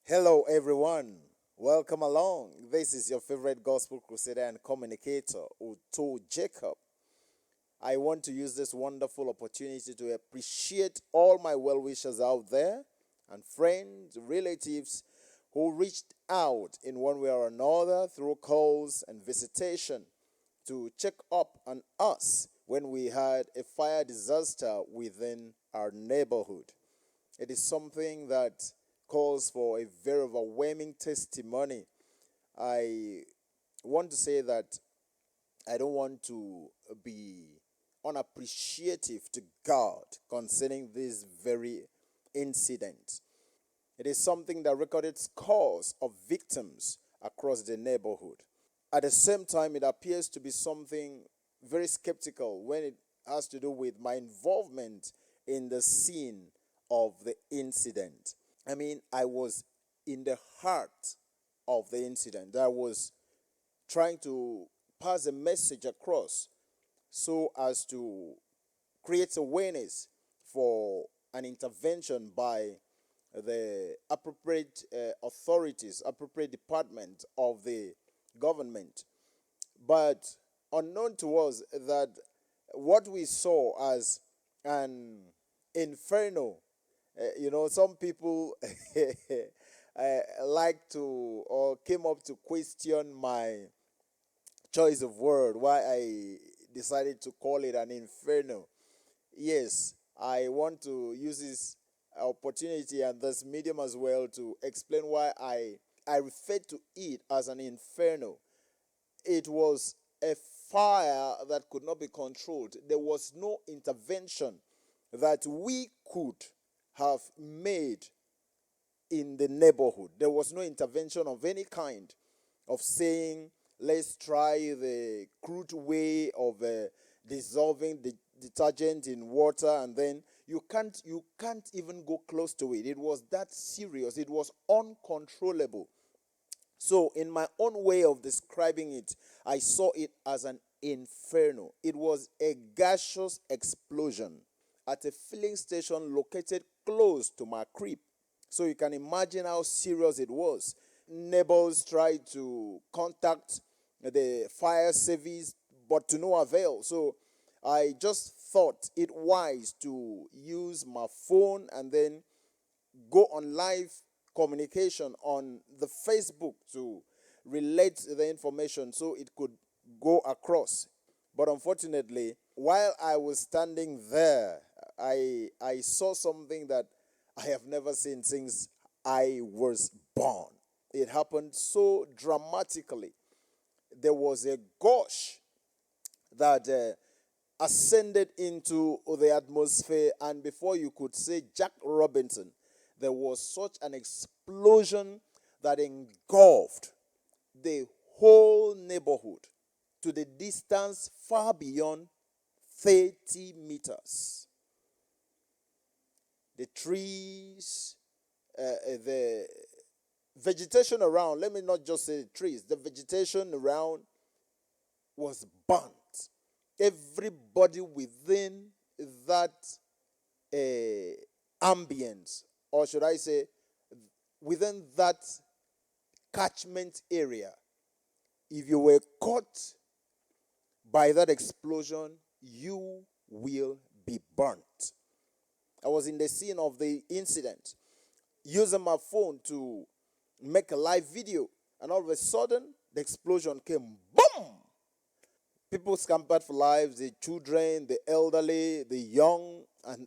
Hello, everyone. Welcome along. This is your favorite gospel crusader and communicator, Uto Jacob. I want to use this wonderful opportunity to appreciate all my well wishers out there and friends, relatives who reached out in one way or another through calls and visitation to check up on us when we had a fire disaster within our neighborhood. It is something that calls for a very overwhelming testimony. I want to say that I don't want to be unappreciative to God concerning this very incident. It is something that recorded scores of victims across the neighborhood. At the same time, it appears to be something very skeptical when it has to do with my involvement in the scene of the incident. I was in the heart of the incident. I was trying to pass a message across so as to create awareness for an intervention by the appropriate authorities, appropriate department of the government. But unknown to us that what we saw as an inferno, some people like to or came up to question my choice of word, why I decided to call it an inferno. Yes, I want to use this opportunity and this medium as well to explain why I refer to it as an inferno. It was a fire that could not be controlled. There was no intervention that we could have made in the neighborhood. There was no intervention of any kind of saying, let's try the crude way of dissolving the detergent in water, and then you can't even go close to it. It was that serious. It was uncontrollable. So, in my own way of describing it, I saw it as an inferno. It was a gaseous explosion at a filling station located close to my crib. So, you can imagine how serious it was. Neighbors tried to contact the fire service, but to no avail. So, I just thought it wise to use my phone and then go on live communication on the Facebook to relate the information so it could go across. But unfortunately, while I was standing there, I saw something that I have never seen since I was born. It happened so dramatically. There was a gush that ascended into the atmosphere, and before you could say Jack Robinson, there was such an explosion that engulfed the whole neighborhood to the distance far beyond 30 meters. The trees, the vegetation around, let me not just say the trees, the vegetation around was burnt. Everybody within that ambience, or should I say, within that catchment area, if you were caught by that explosion, you will be burnt. I was in the scene of the incident, using my phone to make a live video, and all of a sudden, the explosion came, boom! People scampered for lives, the children, the elderly, the young,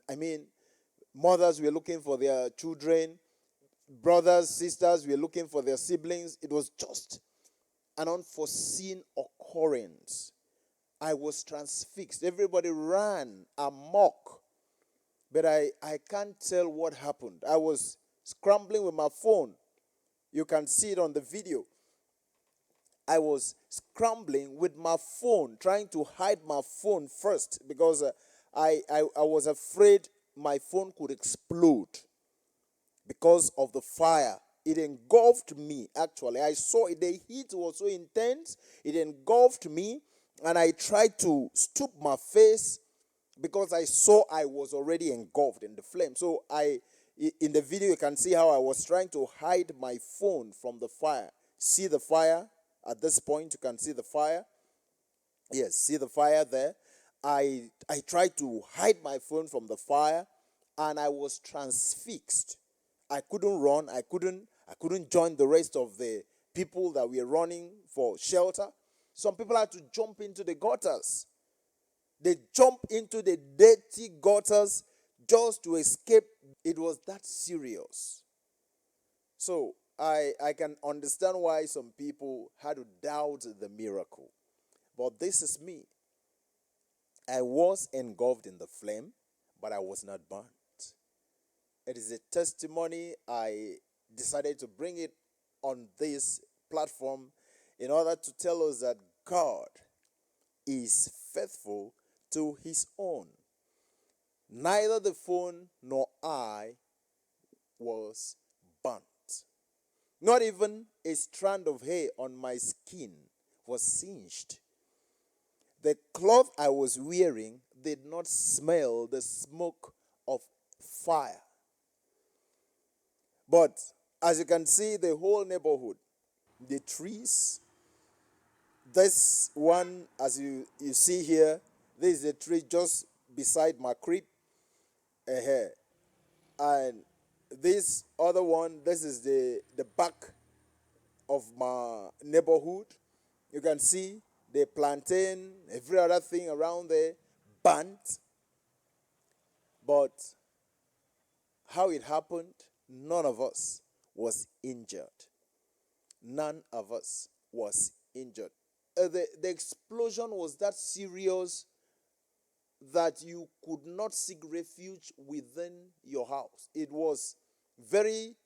and mothers were looking for their children, brothers, sisters were looking for their siblings. It was just an unforeseen occurrence. I was transfixed. Everybody ran amok. But I can't tell what happened. I was scrambling with my phone. You can see it on the video. I was scrambling with my phone, trying to hide my phone first because I was afraid my phone could explode because of the fire. It engulfed me, actually. I saw it. The heat was so intense. It engulfed me, and I tried to stoop my face because I saw I was already engulfed in the flame. So I In the video, you can see how I was trying to hide my phone from the fire. See the fire at this point? You can see the fire. Yes, see the fire there. I tried to hide my phone from the fire, and I was transfixed. I couldn't run. I couldn't join the rest of the people that were running for shelter. Some people had to jump into the gutters. They jump into the dirty gutters just to escape. It was that serious. So I can understand why some people had to doubt the miracle. But this is me. I was engulfed in the flame, but I was not burnt. It is a testimony. I decided to bring it on this platform in order to tell us that God is faithful to his own. Neither the phone nor I was burnt. Not even a strand of hair on my skin was singed. The cloth I was wearing did not smell the smoke of fire. But as you can see, the whole neighborhood, the trees, this one, as you see here, this is a tree just beside my crib. And this other one, this is the back of my neighborhood. You can see the plantain, every other thing around there, burnt. But how it happened, none of us was injured. None of us was injured. The explosion was that serious that you could not seek refuge within your house. It was very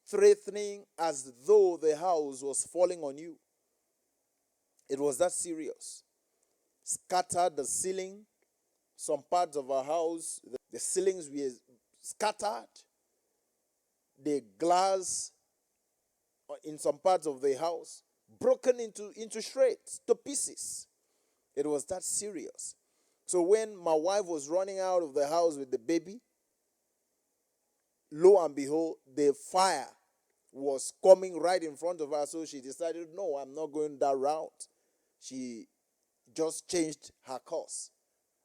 threatening, as though the house was falling on you. It was that serious. Scattered the ceiling. Some parts of our house, the ceilings were scattered. The glass in some parts of the house broken into shreds, to pieces. It was that serious. So when my wife was running out of the house with the baby, lo and behold, the fire was coming right in front of her. So she decided, no, I'm not going that route. She just changed her course.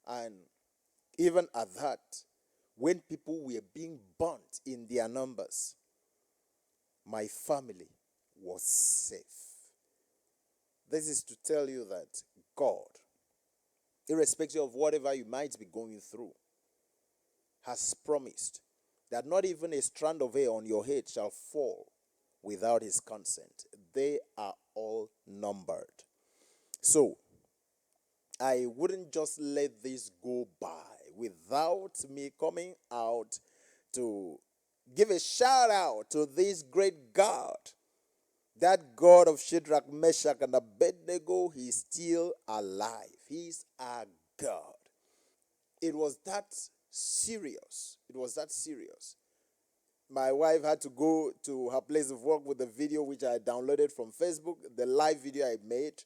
And even at that, when people were being burnt in their numbers, my family was safe. This is to tell you that God, irrespective of whatever you might be going through, has promised that not even a strand of hair on your head shall fall without his consent. They are all numbered. So, I wouldn't just let this go by without me coming out to give a shout out to this great God. That God of Shadrach, Meshach, and Abednego, he's still alive. He's our God. It was that serious. It was that serious. My wife had to go to her place of work with the video which I downloaded from Facebook, the live video I made.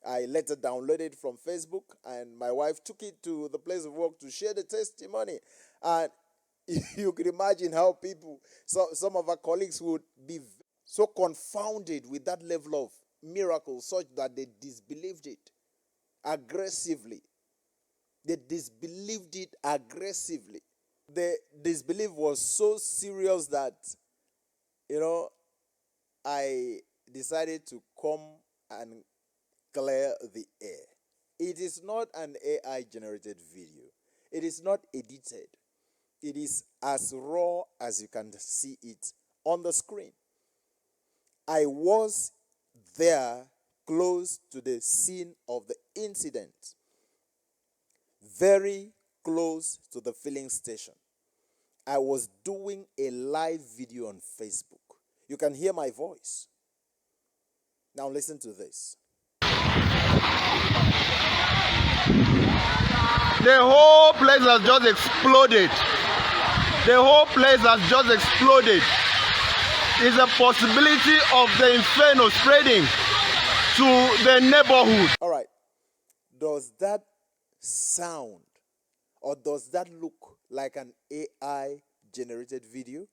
I later downloaded it from Facebook, and my wife took it to the place of work to share the testimony. And you could imagine how people, some of our colleagues would be so confounded with that level of miracle, such that they disbelieved it aggressively. They disbelieved it aggressively. The disbelief was so serious that, I decided to come and clear the air. It is not an AI generated video. It is not edited. It is as raw as you can see it on the screen. I was there close to the scene of the incident, very close to the filling station. I was doing a live video on Facebook. You can hear my voice. Now listen to this. The whole place has just exploded. The whole place has just exploded. It's a possibility of the Inferno spreading to the neighborhood. All right. Does that sound or does that look like an AI generated video.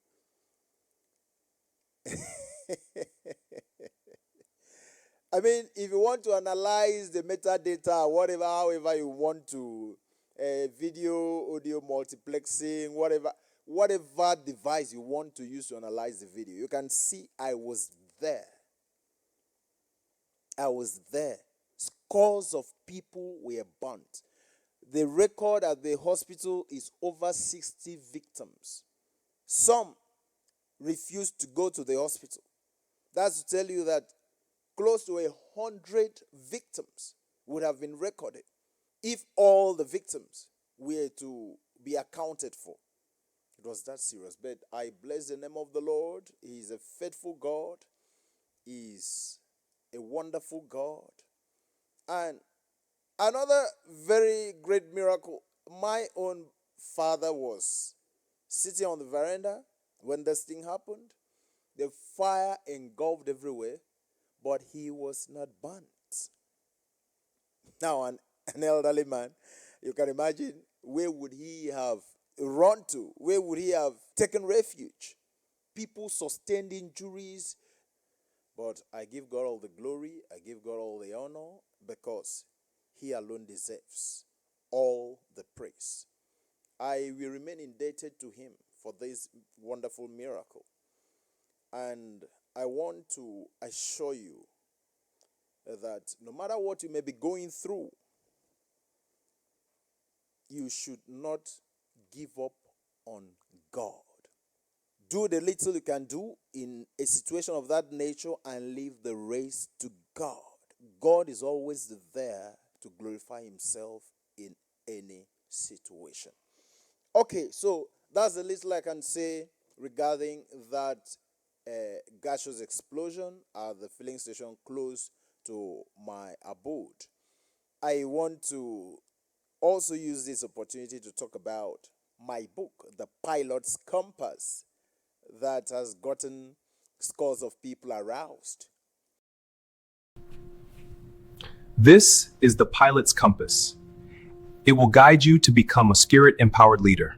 I mean, if you want to analyze the metadata, whatever, however you want to, video, audio multiplexing, whatever device you want to use to analyze the video, you can see I was there. I was there. Scores of people were burnt. The record at the hospital is over 60 victims. Some refused to go to the hospital. That's to tell you that close to 100 victims would have been recorded if all the victims were to be accounted for. It was that serious. But I bless the name of the Lord. He is a faithful God. He is a wonderful God. And another very great miracle, my own father was sitting on the veranda when this thing happened. The fire engulfed everywhere, but he was not burnt. Now, an elderly man, you can imagine, where would he have run to? Where would he have taken refuge? People sustained injuries, but I give God all the glory, I give God all the honor, because he alone deserves all the praise. I will remain indebted to him for this wonderful miracle. And I want to assure you that no matter what you may be going through, you should not give up on God. Do the little you can do in a situation of that nature and leave the race to God. God is always there to glorify himself in any situation. Okay, so that's the little I can say regarding that gaseous explosion at the filling station close to my abode. I want to also use this opportunity to talk about my book, The Pilot's Compass, that has gotten scores of people aroused. This is the pilot's compass. It will guide you to become a spirit-empowered leader.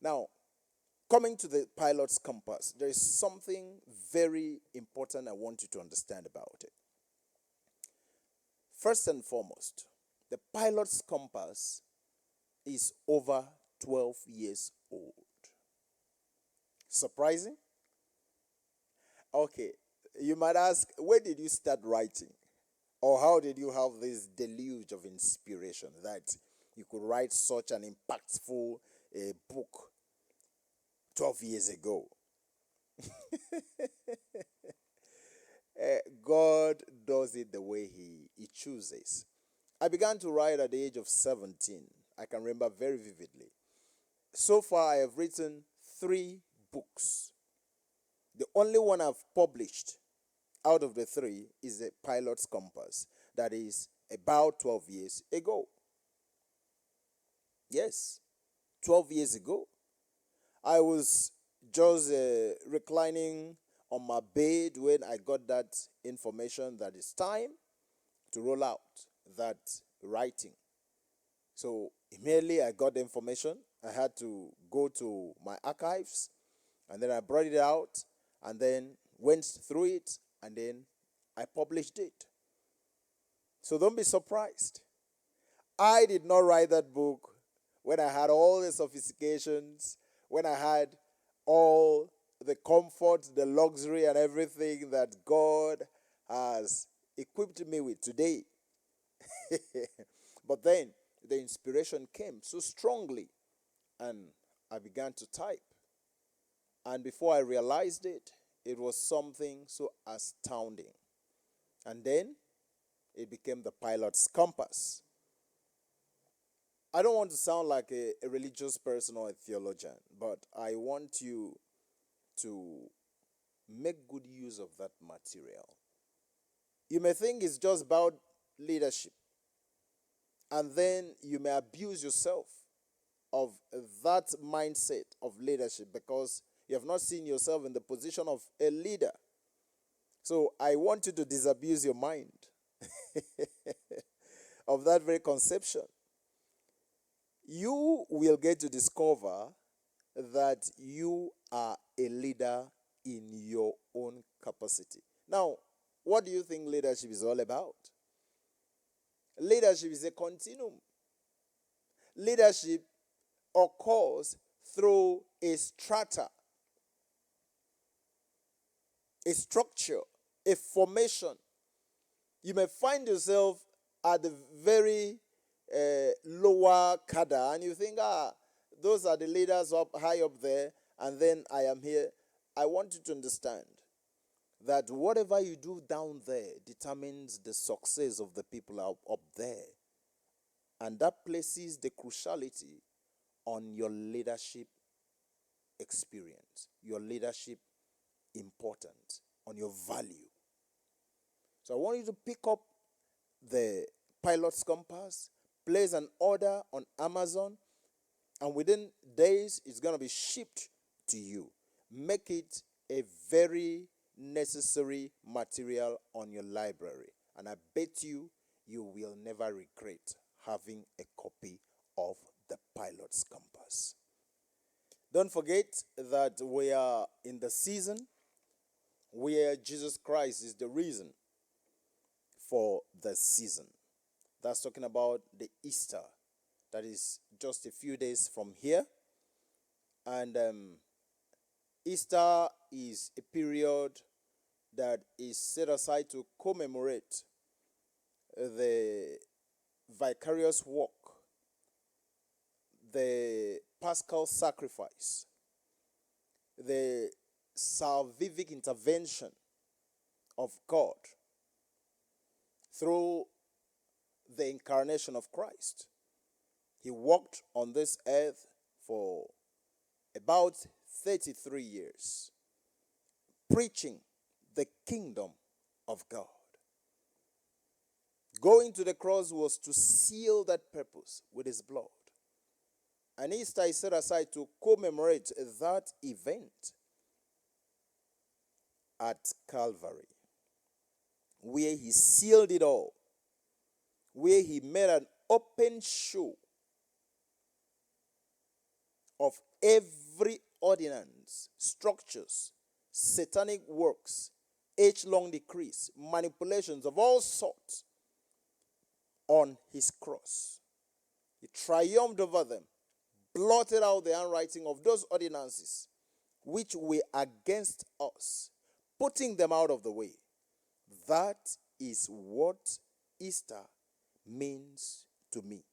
Now, coming to the pilot's compass, there is something very important I want you to understand about it. First and foremost, the pilot's compass is over 12 years old. Surprising? Okay, you might ask, where did you start writing? Or how did you have this deluge of inspiration that you could write such an impactful book 12 years ago? God does it the way he chooses. I began to write at the age of 17. I can remember very vividly. So far, I have written 3 books. The only one I've published out of the 3 is The Pilot's Compass. That is about 12 years ago. Yes, 12 years ago. I was just reclining on my bed when I got that information that it's time to roll out that writing. So immediately I got the information. I had to go to my archives, and then I brought it out, and then went through it, and then I published it. So don't be surprised. I did not write that book when I had all the sophistications, when I had all the comfort, the luxury, and everything that God has equipped me with today. But then the inspiration came so strongly, and I began to type. And before I realized it, it was something so astounding. And then it became the pilot's compass. I don't want to sound like a religious person or a theologian, but I want you to make good use of that material. You may think it's just about leadership, and then you may abuse yourself of that mindset of leadership because you have not seen yourself in the position of a leader. So I want you to disabuse your mind. of that very conception, you will get to discover that you are a leader in your own capacity. Now, what do you think leadership is all about? Leadership is a continuum. Leadership occurs through a strata, a structure, a formation. You may find yourself at the very lower cadre, and you think, those are the leaders up high up there, and then I am here. I want you to understand that whatever you do down there determines the success of the people up there. And that places the cruciality on your leadership experience, your leadership importance, on your value. So I want you to pick up the pilot's compass, place an order on Amazon, and within days it's going to be shipped to you. Make it a very necessary material on your library, and I bet you will never regret having a copy of the pilot's compass. Don't forget that we are in the season where Jesus Christ is the reason for the season. That's talking about the Easter. That is just a few days from here. And Easter is a period that is set aside to commemorate the vicarious work, the Paschal sacrifice, the salvific intervention of God through the incarnation of Christ. He walked on this earth for about 33 years, preaching the kingdom of God. Going to the cross was to seal that purpose with his blood. And Easter is set aside to commemorate that event at Calvary, where he sealed it all, where he made an open show of every ordinance, structures, satanic works, age-long decrees, manipulations of all sorts on his cross. He triumphed over them, blotted out the handwriting of those ordinances which were against us, putting them out of the way. That is what Easter means to me.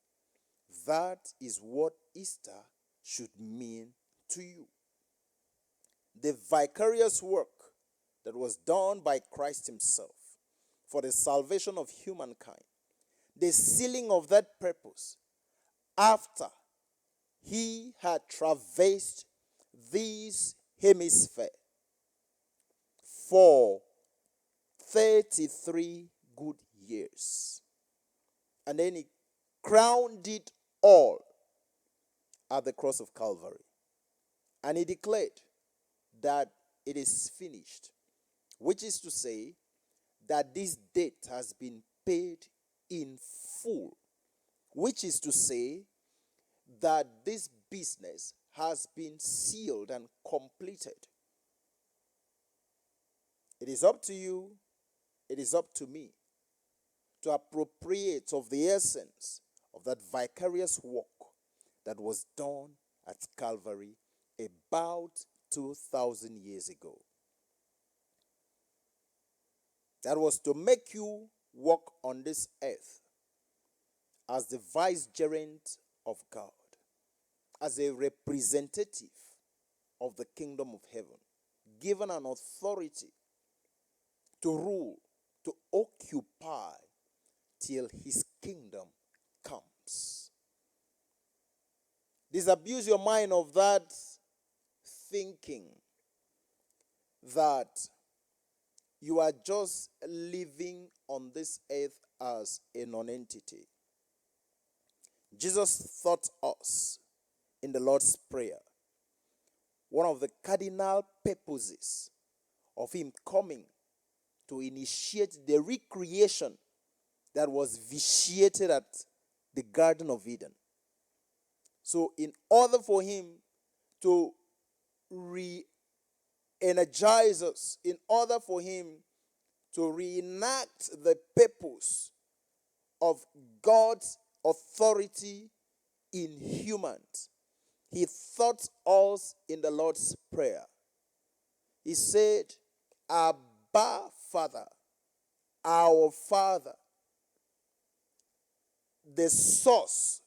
That is what Easter should mean to you. The vicarious work that was done by Christ himself for the salvation of humankind, the sealing of that purpose after he had traversed this hemisphere for 33 good years. And then he crowned it all at the cross of Calvary. And he declared that it is finished, which is to say that this debt has been paid in full, which is to say that this business has been sealed and completed. It is up to you, it is up to me to appropriate of the essence of that vicarious work that was done at Calvary about 2,000 years ago. That was to make you walk on this earth as the vicegerent of God, as a representative of the kingdom of heaven, given an authority to rule, to occupy till his kingdom comes. Disabuse your mind of that thinking that you are just living on this earth as a non-entity. Jesus taught us in the Lord's Prayer one of the cardinal purposes of him coming to initiate the recreation that was vitiated at the Garden of Eden. So in order for him to re-energize us, in order for him to reenact the purpose of God's authority in humans, he taught us in the Lord's Prayer. He said, Abba, Father, our Father, the source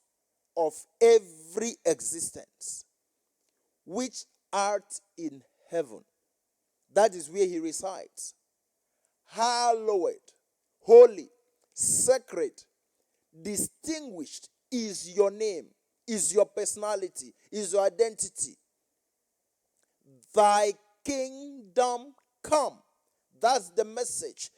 of every existence, which art in heaven. That is where he resides. Hallowed, holy, sacred, distinguished is your name, is your personality, is your identity. Thy kingdom come. That's the message.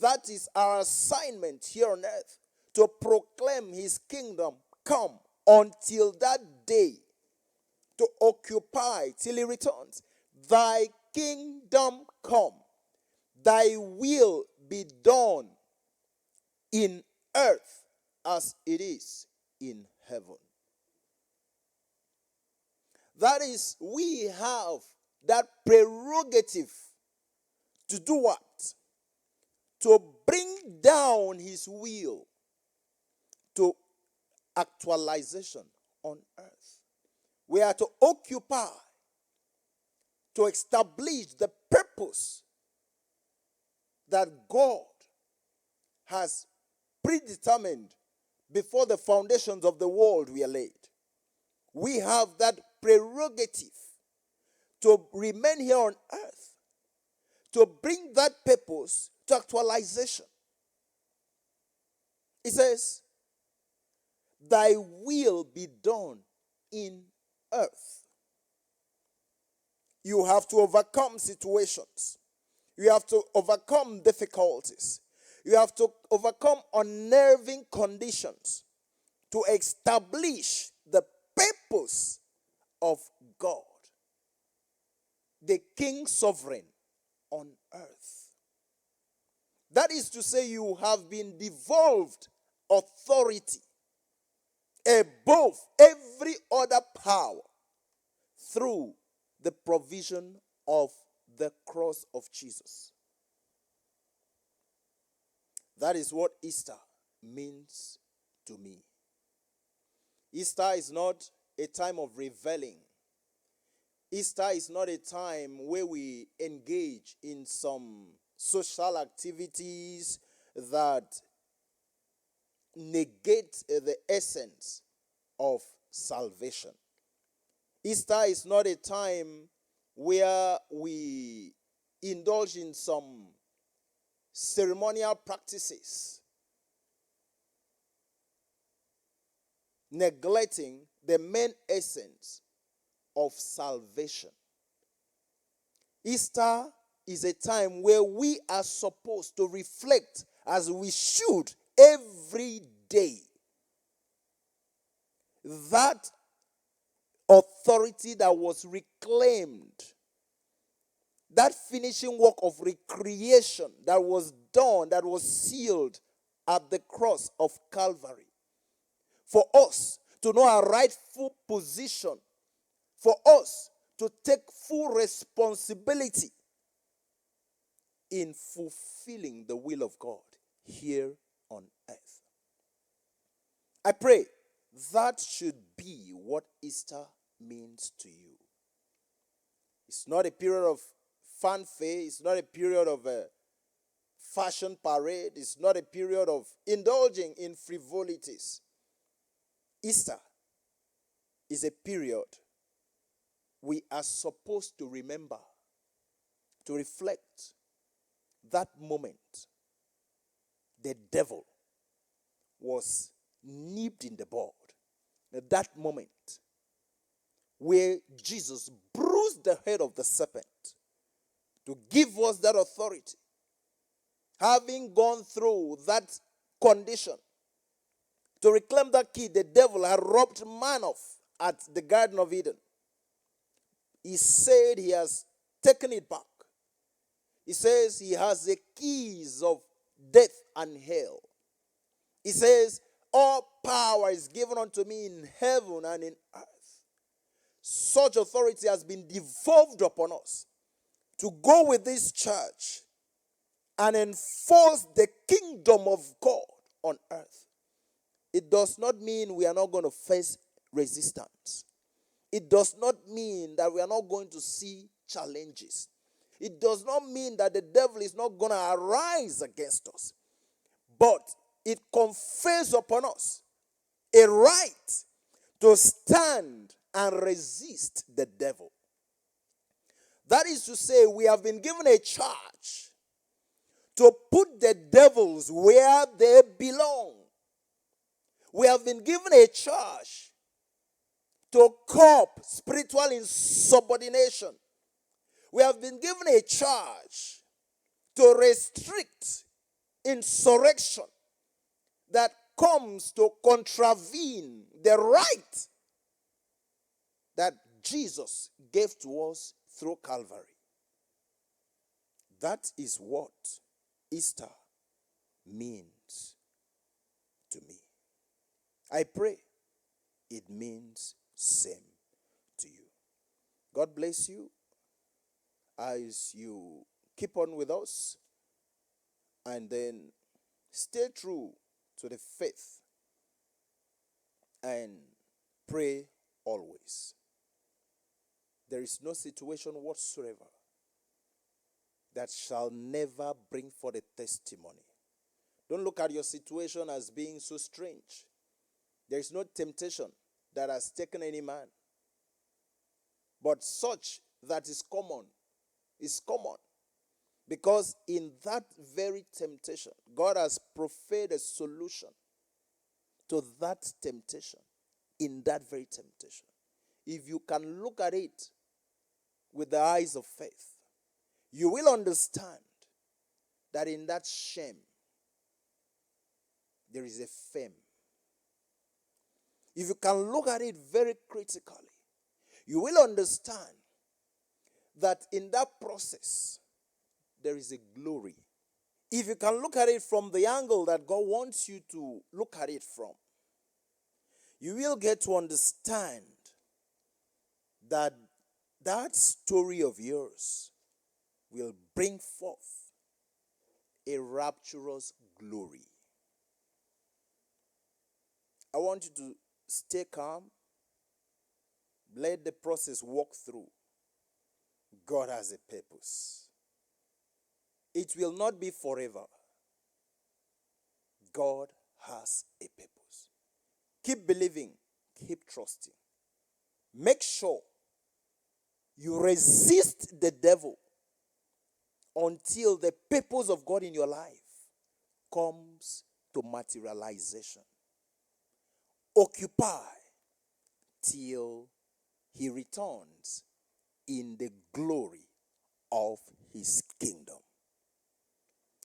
That is our assignment here on earth, to proclaim his kingdom come until that day, to occupy till he returns. Thy kingdom come. Thy will be done in earth as it is in heaven. That is, we have that prerogative to do what? To bring down his will to actualization on earth. We are to occupy, to establish the purpose that God has predetermined before the foundations of the world were laid. We have that prerogative to remain here on earth, to bring that purpose to actualization. It says, thy will be done in earth. You have to overcome situations. You have to overcome difficulties. You have to overcome unnerving conditions to establish the purpose of God, the King sovereign on earth. That is to say, you have been devolved authority above every other power through the provision of the cross of Jesus. That is what Easter means to me. Easter is not a time of reveling. Easter is not a time where we engage in some social activities that negate the essence of salvation. Easter is not a time where we indulge in some ceremonial practices, neglecting the main essence of salvation. Easter is a time where we are supposed to reflect, as we should every day, that authority that was reclaimed, that finishing work of recreation that was done, that was sealed at the cross of Calvary, for us to know our rightful position, for us to take full responsibility in fulfilling the will of God here on earth. I pray that should be what Easter means to you. It's not a period of fanfare. It's not a period of a fashion parade. It's not a period of indulging in frivolities. Easter is a period we are supposed to remember, to reflect that moment the devil was nipped in the bud. That moment where Jesus bruised the head of the serpent to give us that authority. Having gone through that condition, to reclaim that key the devil had robbed man of at the Garden of Eden, he said he has taken it back. He says he has the keys of death and hell. He says, all power is given unto me in heaven and in earth. Such authority has been devolved upon us to go with this church and enforce the kingdom of God on earth. It does not mean we are not going to face resistance. It does not mean that we are not going to see challenges. It does not mean that the devil is not going to arise against us. But it confers upon us a right to stand and resist the devil. That is to say, we have been given a charge to put the devils where they belong. We have been given a charge to curb spiritual insubordination. We have been given a charge to restrict insurrection that comes to contravene the right that Jesus gave to us through Calvary. That is what Easter means to me. I pray it means same to you. God bless you as you keep on with us and then stay true to the faith and pray always. There is no situation whatsoever that shall never bring forth a testimony. Don't look at your situation as being so strange. There is no temptation that has taken any man. But such that is common. Because in that very temptation, God has proffered a solution to that temptation. In that very temptation. If you can look at it with the eyes of faith, you will understand that in that shame, there is a fame. If you can look at it very critically, you will understand that in that process, there is a glory. If you can look at it from the angle that God wants you to look at it from, you will get to understand that that story of yours will bring forth a rapturous glory. I want you to stay calm. Let the process walk through. God has a purpose. It will not be forever. God has a purpose. Keep believing. Keep trusting. Make sure you resist the devil until the purpose of God in your life comes to materialization. Occupy till he returns in the glory of his kingdom.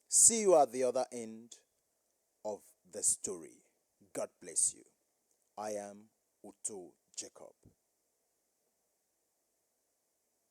See you at the other end of the story. God bless you. I am Uto Jacob.